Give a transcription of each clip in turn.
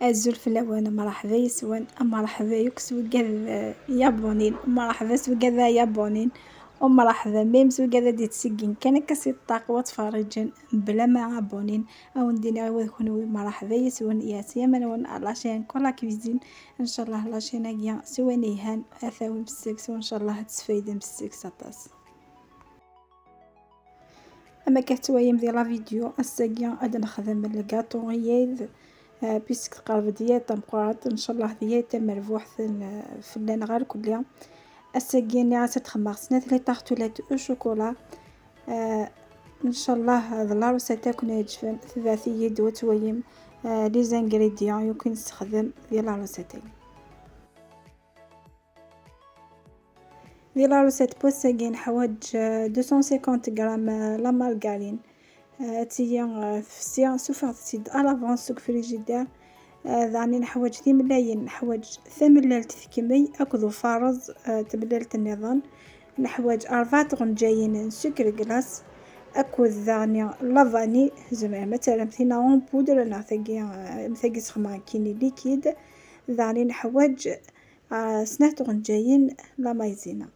الزول في الأوان مرحبا يسوان مرحبا يكسو كذا يابونين مرحبا سو كذا يابونين ومرحبا ميم سو كذا دي تسجين كان كسي الطاق وتفرجن بلا ما عبونين او ندينا وذكونو مرحبا يسوان ياسيا من ون لاشين كولا كويزين ان شاء الله لاشين اكيا سوانيهان اثاوي بالسكس وان شاء الله تسفايدن بالسكس اطاس. اما كتوايم ديال لا فيديو الساقيا غادي نخدم الكاطو غياذ بيسك قرب ديال مقعد ان شاء الله ديال مربوح في النغار كلها الساقيني عاد تخمر سنات لي طارتولات او شوكولا ان شاء الله هذا لاروسه تكون يجفن ثلاثيه دوت ويم لي زانغريديون يمكن نستخدم ديال لاروسيتين ديال لاروسيت بوساقين حوايج 250 غرام لا مارغرين تيا في سوفر تسيد الافونس في الفريجيدير ذاني نحوج 2 ملايين نحوج 8 ملال تثكمي اكدو فارز تبلال النظام نحوج 4 غنجايين سكر كلاس اكو ذاني لافاني زعما مثلا مثينا اون بودر نعطيكي مثاقي سخما كيني ليكيد ذاني نحوج سنة غنجايين لا مايزينا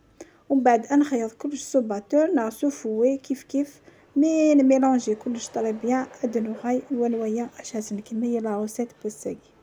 ومن بعد نخيط كلش صوباتور نعصو فوي كيف مين ميلونجي كلش طري بيان ادنوغاي ونويا اش هاسن كمية لا روسيت بوساقي.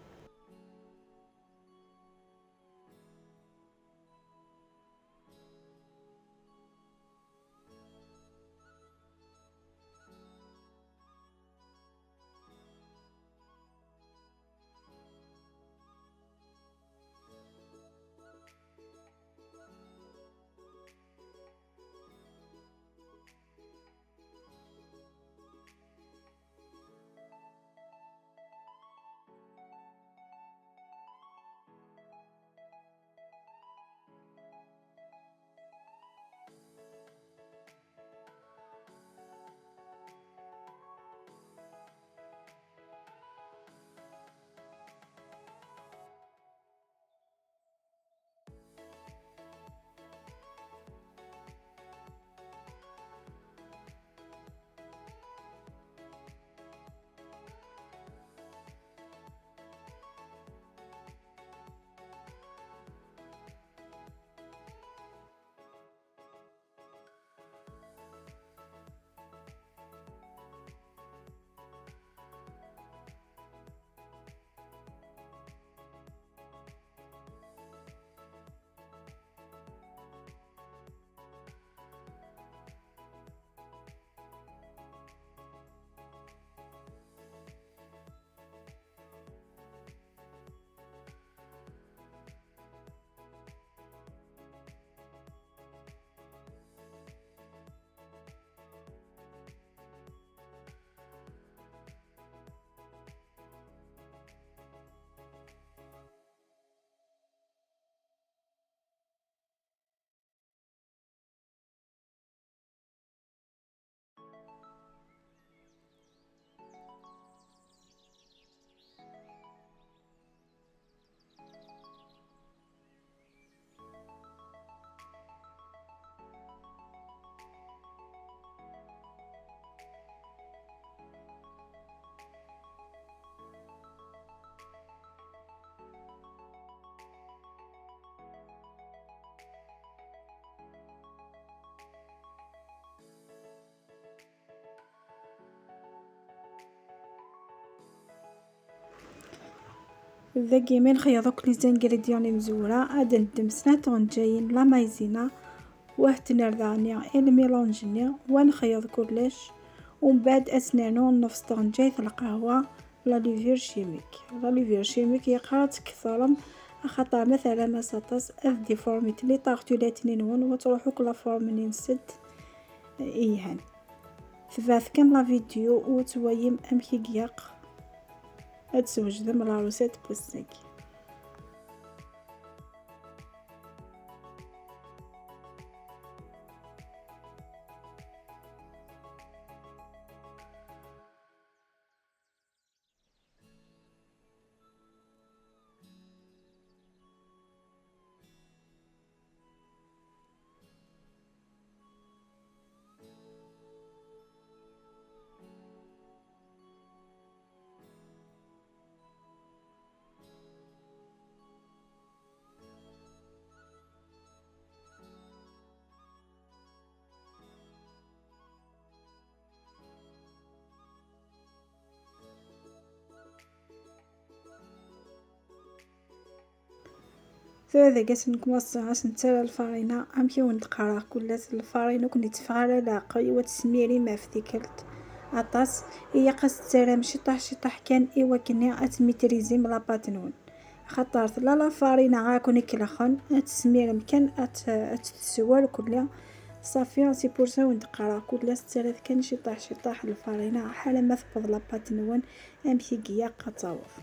ذاكي من خياطك لي زانغريديون مزورة عاد ندم سنة غنجايين لا مايزينا واحد نردانيا الميلونجينيا ونخيط كلش ومن بعد اسنانو نفس غنجايت القهوة لا ليفير شيميك لا ليفير شيميك يقرات كثرم خاطر مثلا ما سطس اف دي فورميت لي طاغتولات نون وتروحو كلا فورمين ست ايهان ثبات كان لا فيديو وتويم امكي قياق اتسوجدم لا روسيت بوساكي. ثلاثة قاس نكمص نتسالى الفرينة أمشي وندقرا كلات الفرينة كنت تفغالا لاقي وتسميري ما فتيكلت عطاس هي قاس تسالى مشي طاح كان إوا كني أتميتريزي من لاباطنون خاطر لا فرينة غاكوني كلاخن تسمير مكان تسوال كلها صافي سي بور سا وندقرا كلها تسالى كان شي طاح الفرينة حالا ما تبض لاباطنون أمشي كيا قطاوف.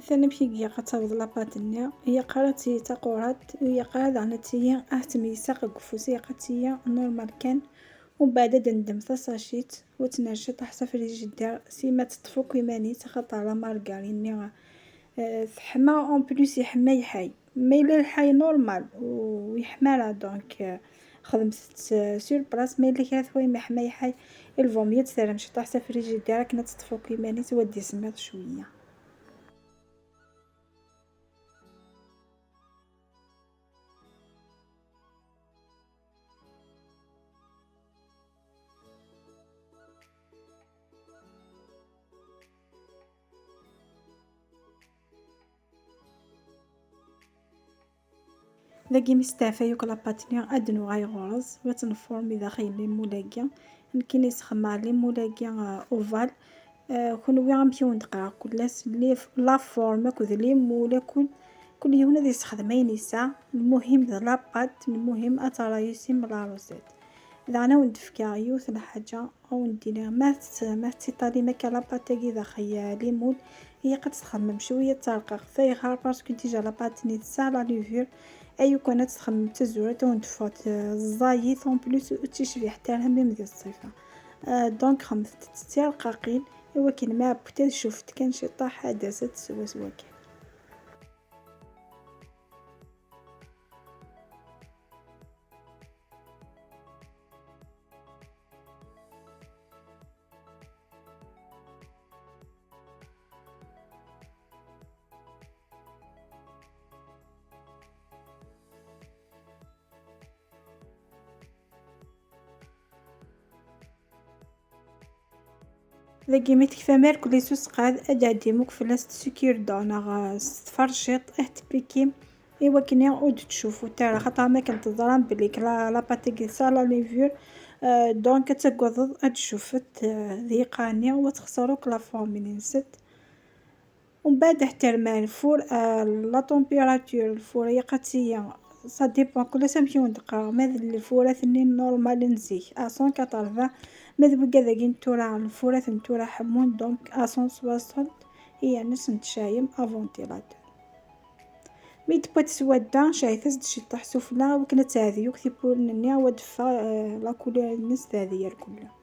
ثاني بشي قطعود لاباطنيا هي قراتي تقورات هي قرات عن تيا اهتمي ساق قفوسي قتيا نورمال كان وبعد دندم ثساشيت وتنشط حسافر الجدار سيما تطفوك يماني تخطى على مارغاريني حما اون بلوس يحما يحي ميلا الحي نورمال ويحمالا دونك خدمت سور بلاص ميلا كانت خويا ما حما يحي الفوميات سالا مشي طاح حسافر الجدار كنا تطفوك يماني تودي سميط شويه. ذاكي مستعفى يوك لاباطنيا أدنو غاي غرز وتنفورمي داخل لي مولاقيا يمكن يسخمع لي مولاقيا أوفال كون غنمشيو نقرا كلاس لي لا فورم كود لي مولا كل يوم ذي يستخدمين يسا المهم ذا لاباط المهم أترايسي من لاروسيت إذا أنا وندفكا يوث لحاجة أو ندير ما تسيطالي مكا لاباط تاقي ذا لي مول هي قد تخمم شوية ترقق فيها باسكو ديجا لاباطني تسا لا ليفور أيو كانت تخمم تزورة وندفوت الزايت اون بلوس تشبي حتى لها ميم ديال الصيفة دونك خممت ترقاقين إوا كان ما بوتيت شوفت كان شي طاحة دازت سوا كان. ذاكي ميتكفى ميركولي سوس قاد أدادي موك فلاس تسكير دونا تفرشط تبيكي إوا كنيا أود تشوفو تارا خاطر ما كنت تضران بليك لاباطيكي سالا ليفور دونك تقوضض تشوفت ذي قانيا وتخسروك لا فورمين ست ومن بعد احترمان الفور لا طومبيراتور الفور هي قاتية سا ديبون كلش نمشيو ندقراو، ماذا الفورة ثنين نورمال نزيه 180، ماذا بقى نتورا الفورة نتورا حمون دونك 160 هي نص نتشايم افونتيلاتور. مي تبغي تسودا شايفاس شي طاح سفلى وكنا تاذيو كتبوا لنا ودفا لا كولور الناس هذه كلها.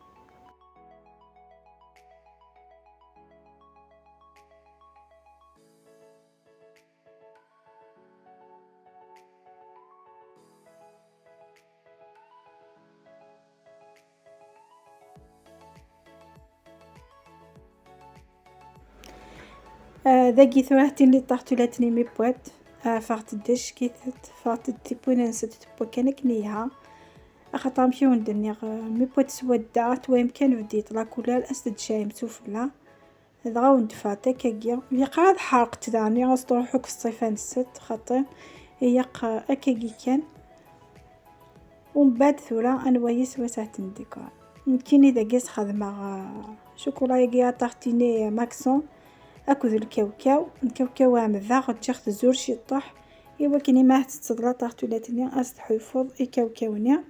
ذاكي ثلاثين لي طاح ثلاثين مي بوات فاغت دش كي فاغت تيبوين نسيت تبو كان كنيها اخطا مشيو ندني مي بوات سودا تويم كان بديت لا كولور اسد شايم سفلى دغاو ندفات هكاكيا يقعد حرقت داني غاصطروحوك الصيفان الست خاطر يق هكاكي كان. ومن بعد ثورة انوايا سوا ساعة الديكور يمكن اذا قيس خدمة شوكولا طاحتيني ماكسون اكل الكاوكاو من ذا تاخذ زور شي طاح ايوا كيني ما تتصدلا طاحتو لاتني استحو يفوض كاوكاونيا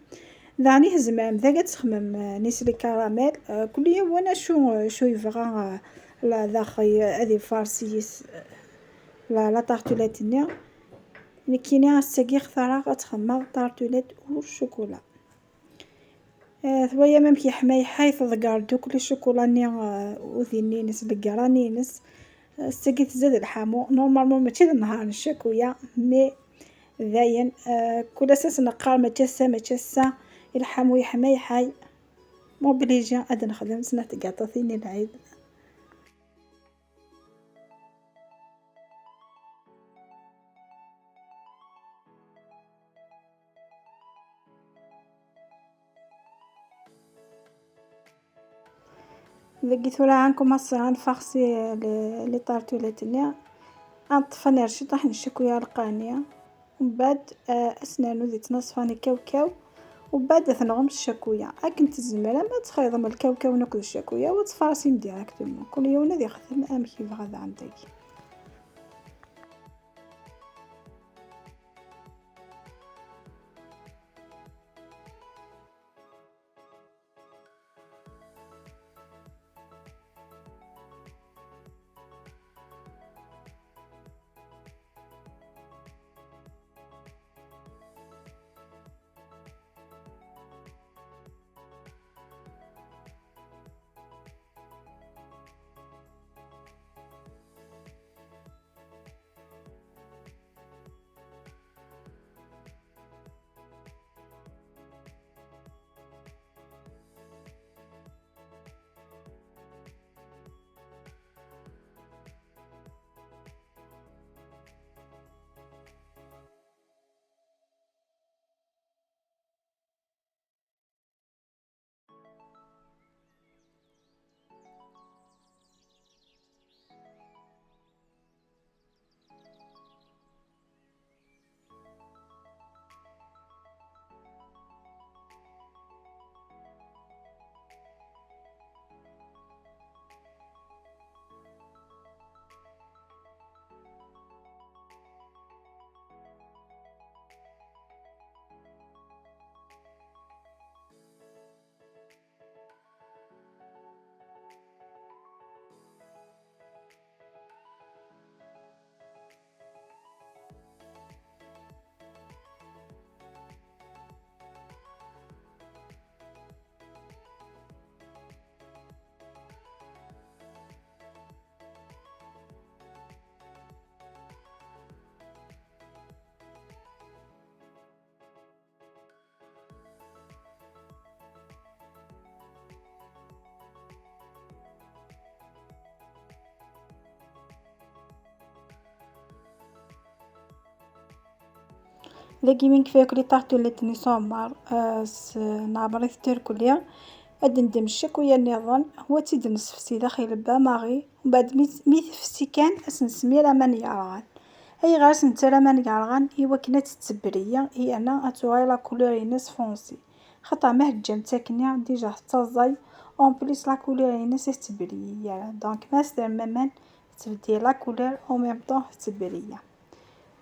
داني هزمام ذا تخمم نسلي كراميل كل يوم وانا شو يبغى لا ذا خي هذه فارسيس لا طاحتو كيني الساقي خثارا غتخمم طارتولات والشوكولا ثويا مام كي حماي حيث ضقاردو كل الشوكولا ني وذيني نس بقراني نس الساقي تزاد الحامو نورمالمون ماشي النهار نشاكويا مي ذاين كل اساس نقار ما تشسا الحامو يحماي حي موبليجي اد نخدم سنه تقاطثيني العيد. ذاكي ثورة عنكم الصران فاخسي لي طارتولات نيا انطفى رشي طاح نشكويا القانية ومن بعد اسنانو ذي تنصفاني كاوكاو وبعد ثنغم الشاكويا اكن تزمرا ما تخيضم الكاوكاو ناكل الشاكويا وتفارسيم ديراكتومون كل يوم ذي خدم امشي بغدا عندك. لاقي من كفاية كلي طاحتو لتني صومار نعبريث تركوليا اد ندم الشكويا النظام هو تيد نصف داخل باماغي وبعد ميث في كان اسن سميرة من يعرغان اي غاس نترى من يعرغان ايوا كنا تتبريا هي انا اتوغي لا كولور نص فونسي خطا مهجم تاكنيا ديجا تزاي اون بليس لا كولور نص تبريا دونك ماستر ممان تبدي لا كولور او ميم طون تبريا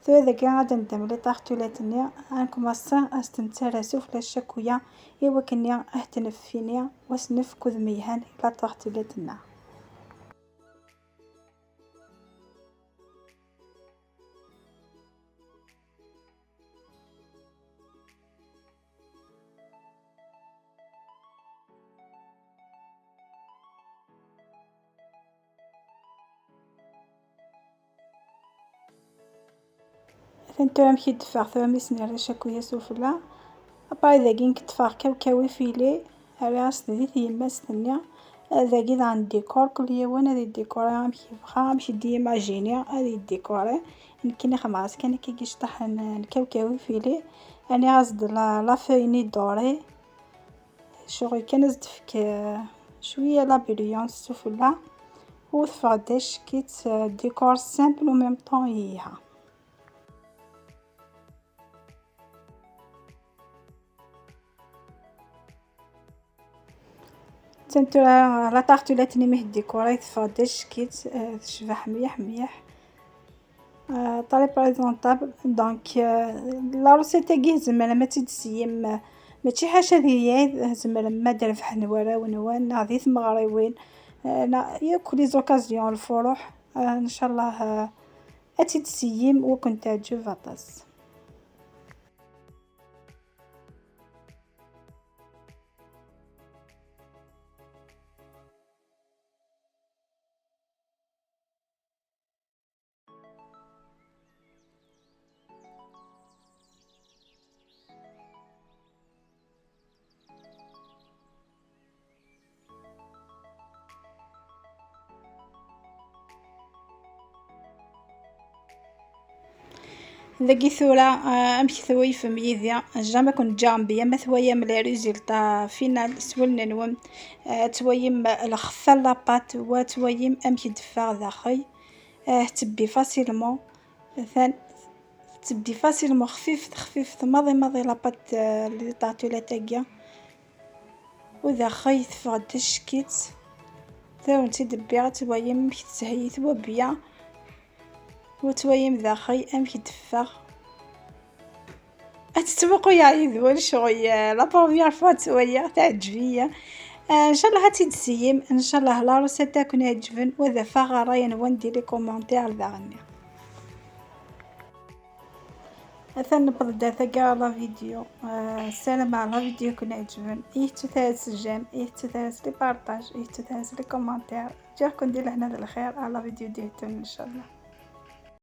ثوذا كاع غادا ندم لي طاختولاتني انكم اصلا استنترسو فلا الشكوية ايوا كني اهتنف فيني واسنف كذ ميهان لا طاختولاتنا. ثانتو راه مشي دفاغ ثوا ميسني على شكوية سفلى ابا ذاكي كتفاغ كاوكاوي فيلي على صديت يماس ثانية ذاكي ذا الديكور كل يوم هذا الديكور غنمشي غنمشي ديماجيني هذه الديكور يمكن خماس كان كي يشطح الكاوكاوي فيلي انا غزد لا فايني دوري شغل كان زدفك شويه لا بريونس سفلى وثفغداش كيت ديكور سامبل و ميم طون هيها. تنتو لا طاختولاتني ميه ديكوري تفغداش كيت تشبح مليح مليح طري بريزونطابل دونك لا روسيت زعما ما تدسيم ماشي حاجه هي زعما ما دار فحن ولا ونوان غادي ثمغريوين ياك لي زوكازيون الفروح ان شاء الله اتيتسيم وكنت تعجب فاطاس. ذاكي ثورة امشي ثوي في ميديا جامي كنت جامبيا ما ثويا من لي ريزولطا فينال سولنا نوم تويم الخفة لاباط وتويم امشي دفاغ ذاخي تبي فاسيلمون ثان تبدي فاسيلمون خفيف ماضي لاباط لي طاطولا تاكيا وذاخي تفغدش كيت ثاو نتي دبي تويم تسهي ثوا بيا وتويم ذاخي امشي دفاغ اتسبقوا يا يذول شويه لا بروميير فوا تويا تعجبيه ان شاء الله هتدسيم ان شاء الله لا روسيت تكون يعجبن واذا فاغ راين وندي لي كومونتير ذاغني اثن بدا ثقا لا فيديو السلام على فيديو كون يعجبن تثاس الجيم تثاس لي بارطاج تثاس لي كومونتير جاكم دير هنا الخير على فيديو ديتون ان شاء الله.